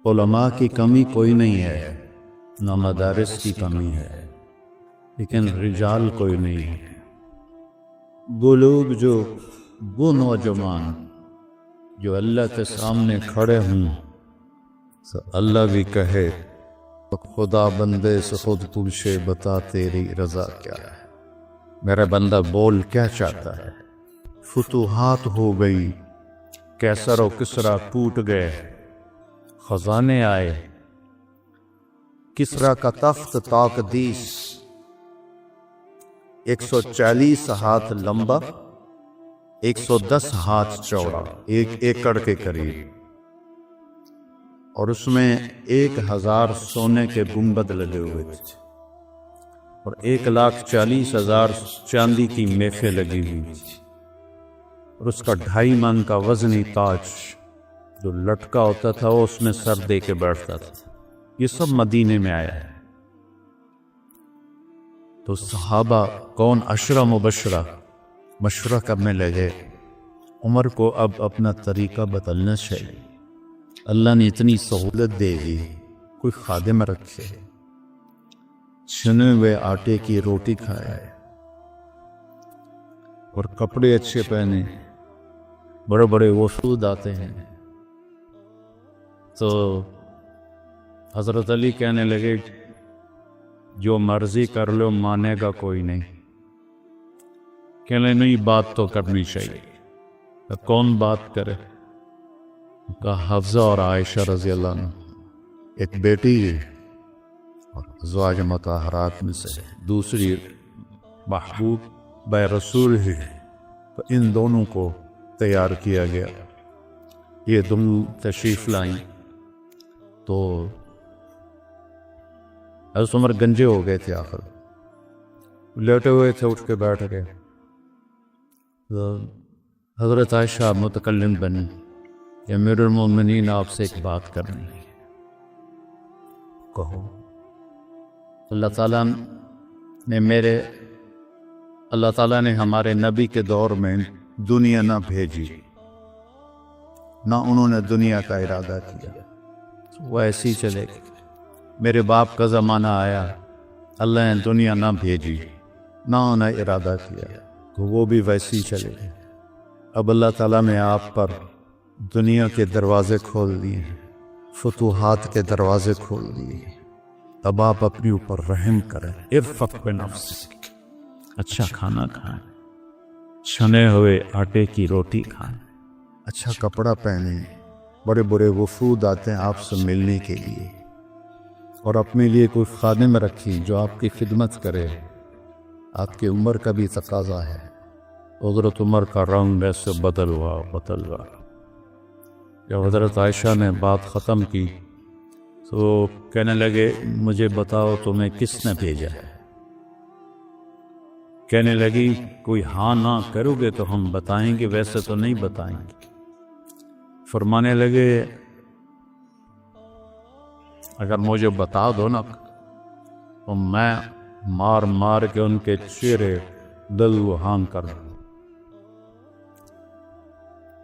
علماء کی کمی کوئی نہیں ہے، نہ مدارس کی کمی ہے، لیکن رجال کوئی نہیں ہے۔ وہ لوگ وہ نوجوان جو اللہ کے سامنے کھڑے ہوں تو اللہ بھی کہے خدا بندے سے خود پوچھے بتا تیری رضا کیا ہے، میرا بندہ بول کیا چاہتا ہے۔ فتوحات ہو گئی، کیسر و کسرا ٹوٹ گئے، خزانے آئے، کسرا کا تخت تاقدیس 140 ہاتھ لمبا، 110 ہاتھ چوڑا، 1 ایکڑ کے قریب، اور اس میں 1000 سونے کے گنبد لگے ہوئے تھے اور 1,40,000 چاندی کی میخیں لگی ہوئی تھی، اور اس کا 2.5 من کا وزنی تاج جو لٹکا ہوتا تھا وہ اس میں سر دے کے بیٹھتا تھا۔ یہ سب مدینے میں آیا ہے۔ تو صحابہ کون 10 مبشرہ مشورہ کرنے لگے، عمر کو اب اپنا طریقہ بدلنا چاہیے، اللہ نے اتنی سہولت دے دی، کوئی خادم رکھے، چھنے ہوئے آٹے کی روٹی کھائے اور کپڑے اچھے پہنے، بڑے بڑے وفود آتے ہیں۔ تو حضرت علی کہنے لگے جو مرضی کر لو مانے گا کوئی نہیں، کہنے نہیں بات تو کرنی چاہیے۔ تو کون بات کرے؟ کہا حفصہ اور عائشہ رضی اللہ عنہ، ایک بیٹی ہے اور ازواج مطہرات میں سے، دوسری محبوب بے رسول ہے، تو ان دونوں کو تیار کیا گیا۔ یہ دونوں تشریف لائیں تو حضرت عمر گنجے ہو گئے تھے، آخر لیٹے ہوئے تھے، اٹھ کے بیٹھ گئے۔ تو حضرت عائشہ متکلم بنی، یا امیر المومنین آپ سے ایک بات کرنی ہے، کہو۔ اللہ تعالیٰ نے ہمارے نبی کے دور میں دنیا نہ بھیجی، نہ انہوں نے دنیا کا ارادہ کیا، وہ ایسی چلے گی۔ میرے باپ کا زمانہ آیا، اللہ نے دنیا نہ بھیجی، نہ انہیں ارادہ کیا، تو وہ بھی ویسی چلے گی۔ اب اللہ تعالیٰ نے آپ پر دنیا کے دروازے کھول دیے ہیں، فتوحات کے دروازے کھول دیے ہیں، اب آپ اپنے اوپر رحم کریں، ارفق بنفسک، اچھا کھانا کھائیں، چھنے ہوئے آٹے کی روٹی کھائیں، اچھا کپڑا پہنیں، بڑے بڑے وفود آتے ہیں آپ سے ملنے کے لیے، اور اپنے لیے کوئی خادم رکھیں جو آپ کی خدمت کرے، آپ کی عمر کا بھی تقاضا ہے۔ حضرت عمر کا رنگ ایسے بدل ہوا۔ جب حضرت عائشہ نے بات ختم کی تو کہنے لگے مجھے بتاؤ تمہیں کس نے بھیجا ہے؟ کہنے لگی کوئی ہاں نہ کرو گے تو ہم بتائیں گے، ویسے تو نہیں بتائیں گے۔ فرمانے لگے اگر مجھے بتا دو نا تو میں مار مار کے ان کے چہرے دل و ہان کر دوں۔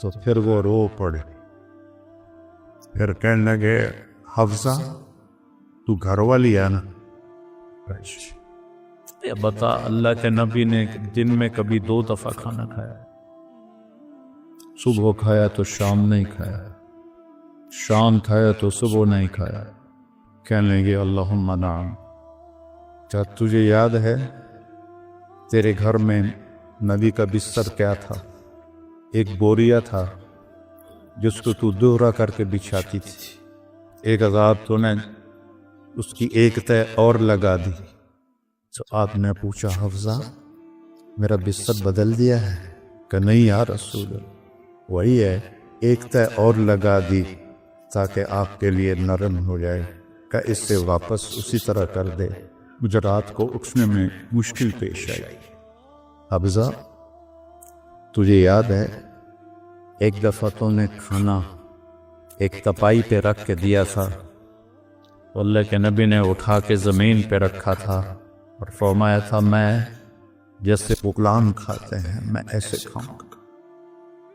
تو پھر وہ رو پڑے، پھر کہنے لگے حفصہ تو گھر والی ہے نا؟ بتا اللہ کے نبی نے دن میں کبھی 2 دفعہ کھانا کھایا، صبح کھایا تو شام نہیں کھایا، شام کھایا تو صبح نہیں کھایا۔ کہنے لگے اللہم نعم، کیا تجھے یاد ہے تیرے گھر میں نبی کا بستر کیا تھا؟ ایک بوریا تھا جس کو تو دوہرا کر کے بچھاتی تھی، ایک عذاب تو نے اس کی ایک تہ اور لگا دی۔ تو آپ نے پوچھا حفصہ میرا بستر بدل دیا ہے؟ کہ نہیں یا رسول اللہ، وہی ہے، ایک تہ اور لگا دی تاکہ آپ کے لیے نرم ہو جائے، کہ اس سے واپس اسی طرح کر دے، مجھے رات کو اٹھنے میں مشکل پیش آئی۔ حفصہ تجھے یاد ہے ایک دفعہ تو نے کھانا ایک تپائی پہ رکھ کے دیا تھا، اللہ کے نبی نے اٹھا کے زمین پہ رکھا تھا اور فرمایا تھا میں جیسے غلام کھاتے ہیں میں ایسے کھاؤں گا۔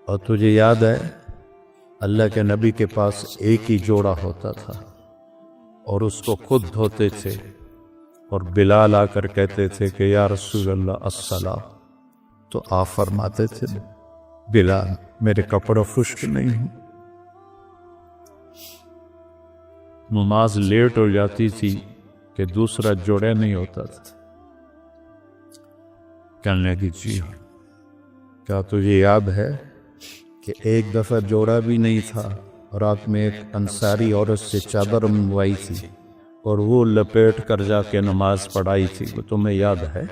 اور تجھے یاد ہے اللہ کے نبی کے پاس ایک ہی جوڑا ہوتا تھا اور اس کو خود دھوتے تھے، اور بلال آ کر کہتے تھے کہ یا رسول اللہ الصلاۃ، تو آپ فرماتے تھے بلال میرے کپڑے خشک نہیں ہوں۔ نماز لیٹ ہو جاتی تھی کہ دوسرا جوڑا نہیں ہوتا تھا، کہنے لگی جی ہاں، کیا تجھے یاد ہے کہ ایک دفعہ جوڑا بھی نہیں تھا، رات میں ایک انصاری عورت سے چادر منگوائی تھی اور وہ لپیٹ کر جا کے نماز پڑھائی تھی، وہ تمہیں یاد ہے؟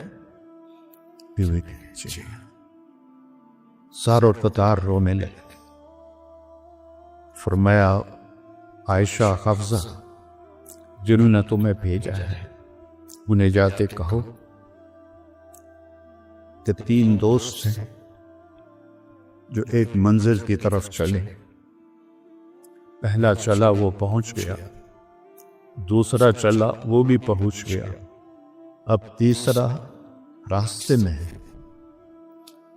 جی ساروں قطار رونے لگے۔ فرمایا عائشہ حفصہ جنہوں نے تمہیں بھیجا ہے انہیں جاتے کہو کہ 3 دوست ہیں جو ایک منزل کی طرف چلے، پہلا چلا وہ پہنچ گیا، دوسرا چلا وہ بھی پہنچ گیا، اب تیسرا راستے میں ہے،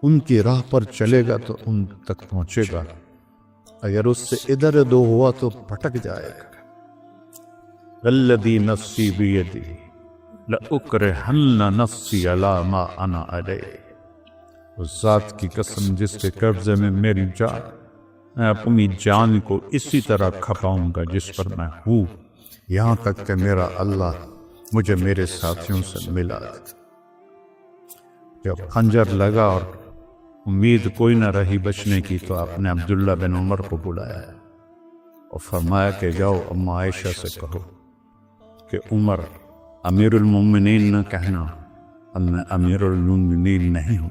ان کی راہ پر چلے گا تو ان تک پہنچے گا، اگر اس سے ادھر ادھر ہوا تو پھٹک جائے گا۔ الذی نفسی بیدی لأکرہن نفسی علی ما انا علیہ، اس ذات کی قسم جس کے قبضے میں میری جان، میں اپنی جان کو اسی طرح کھپاؤں گا جس پر میں ہوں، یہاں تک کہ میرا اللہ مجھے میرے ساتھیوں سے ملا۔ جب خنجر لگا اور امید کوئی نہ رہی بچنے کی تو آپ نے عبداللہ بن عمر کو بلایا اور فرمایا کہ جاؤ اما عائشہ سے کہو کہ عمر امیر المومنین نہ کہنا، اب میں امیر المومنین نہیں ہوں۔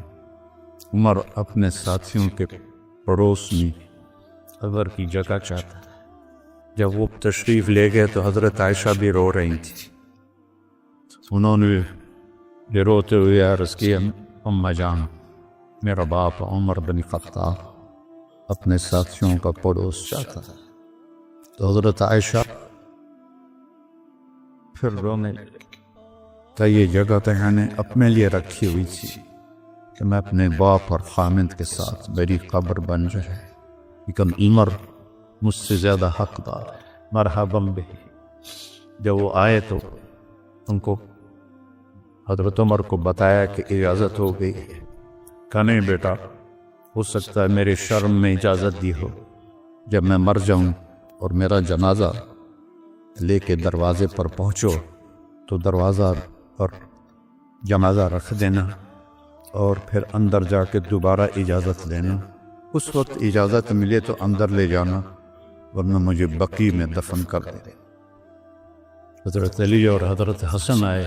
عمر اپنے ساتھیوں کے پڑوس میں قبر کی جگہ چاہتا ہے۔ جب وہ تشریف لے گئے تو حضرت عائشہ بھی رو رہی تھی، انہوں نے یہ روتے ہوئے عرض کیا اماں جان میرا باپ عمر بن خطاب اپنے ساتھیوں کا پڑوس چاہتا ہے۔ تو حضرت عائشہ پھر رونے لگی کہ یہ جگہ تو میں نے اپنے لیے رکھی ہوئی تھی کہ میں اپنے باپ اور خامند کے ساتھ میری قبر بن جائے، لیکن عمر مجھ سے زیادہ حقدار ہے، مرحبا بہ۔ جب وہ آئے تو ان کو حضرت عمر کو بتایا کہ اجازت ہو گئی، کہا نہیں بیٹا، ہو سکتا ہے میرے شرم میں اجازت دی ہو، جب میں مر جاؤں اور میرا جنازہ لے کے دروازے پر پہنچو تو دروازہ پر جنازہ رکھ دینا اور پھر اندر جا کے دوبارہ اجازت لینا، اس وقت اجازت ملے تو اندر لے جانا ورنہ مجھے بقیع میں دفن کر دے۔ حضرت علی اور حضرت حسن آئے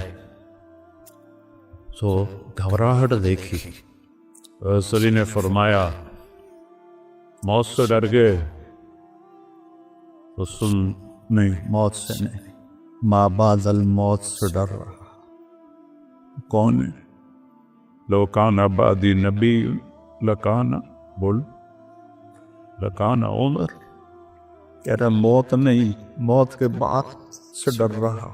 تو گھبراہٹ دیکھی، حضرت علی نے فرمایا موت سے ڈر گئے؟ تو سن نہیں، موت سے نہیں، ما بعد الموت سے ڈر رہا۔ کون ہے؟ لو کان بعدی نبی لکان، بول لکان عمر، کہہ رہا موت نہیں، موت کے بعد سے ڈر رہا۔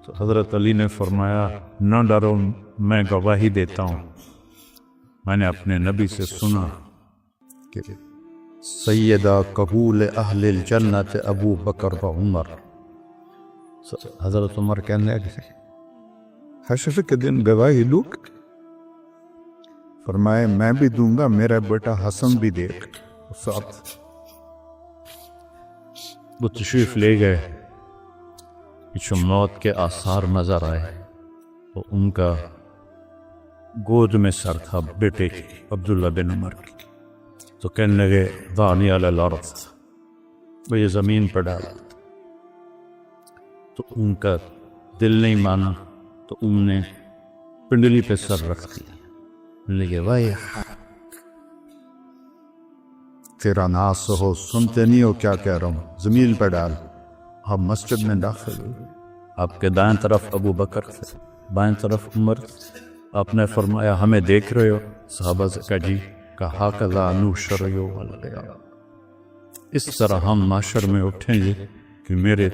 تو حضرت علی نے فرمایا نہ ڈرو، میں گواہی دیتا ہوں، میں نے اپنے نبی سے سنا کہ سیدہ قبول اہل الجنت ابو بکر و عمر۔ حضرت عمر کہنے لگے حشر کے دن گواہی دوں؟ فرمائے میں بھی دوں گا، میرا بیٹا حسن بھی دے گا ساتھ۔ وہ تشریف لے گئے، پیچھے موت کے آثار نظر آئے، تو ان کا گود میں سر تھا بیٹے عبداللہ بن عمر کی، تو کہنے لگے دانی علی الارض، وہ یہ زمین پر ڈالا، تو ان کا دل نہیں مانا تو ان نے پنڈلی پہ سر رکھ دیا، لگے بھائی تیرا ناس ہو، سنتے نہیں ہو کیا کہہ رہا ہوں، زمین پہ ڈال۔ آپ مسجد میں داخل ہوئے، آپ کے دائیں طرف ابو بکر تھے، بائیں طرف عمر، آپ نے فرمایا ہمیں دیکھ رہے ہو؟ صحابہ سے کہا جی، کہا کذا نحشر یوم القیامہ، اس طرح ہم معاشر میں اٹھیں گے کہ میرے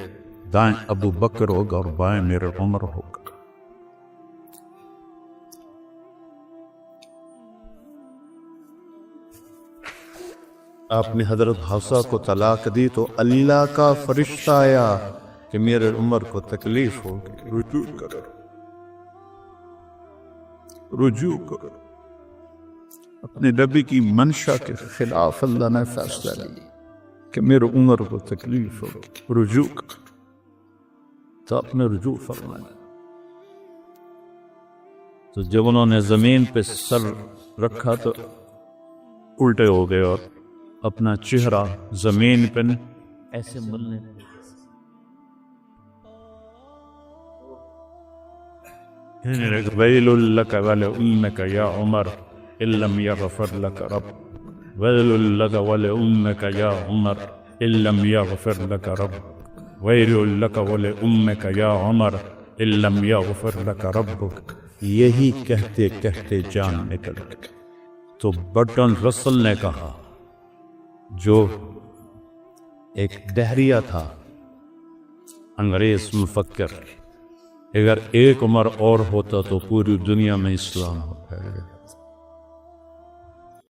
دائیں ابو بکر ہوگا اور بائیں میرے عمر ہوگا۔ آپ نے حضرت حفصہ کو طلاق دی تو اللہ کا فرشتہ آیا کہ میرے عمر کو تکلیف ہوگی، رجوع کرو، رجوع کرو۔ اپنے نبی کی منشا کے خلاف اللہ نے فیصلہ لیا کہ میرے عمر کو تکلیف ہوگی، رجوع کرو، تو آپ نے رجوع فرمایا۔ تو جب انہوں نے زمین پہ سر رکھا تو الٹے ہو گئے اور اپنا چہرہ زمین پہ ایسے ملنے لگے۔ ویل لک ولأمک یا عمر ان لم یغفر لک رب، ویل لک ولأمک یا عمر ان لم یغفر لک رب، ویل لک ولأمک یا عمر ان لم یغفر لک ربک۔ یہی کہتے کہتے جان نکل گئی تو برٹن رسل نے کہا، جو ایک دہریہ تھا، انگریز مفکر، اگر ایک عمر اور ہوتا تو پوری دنیا میں اسلام ہو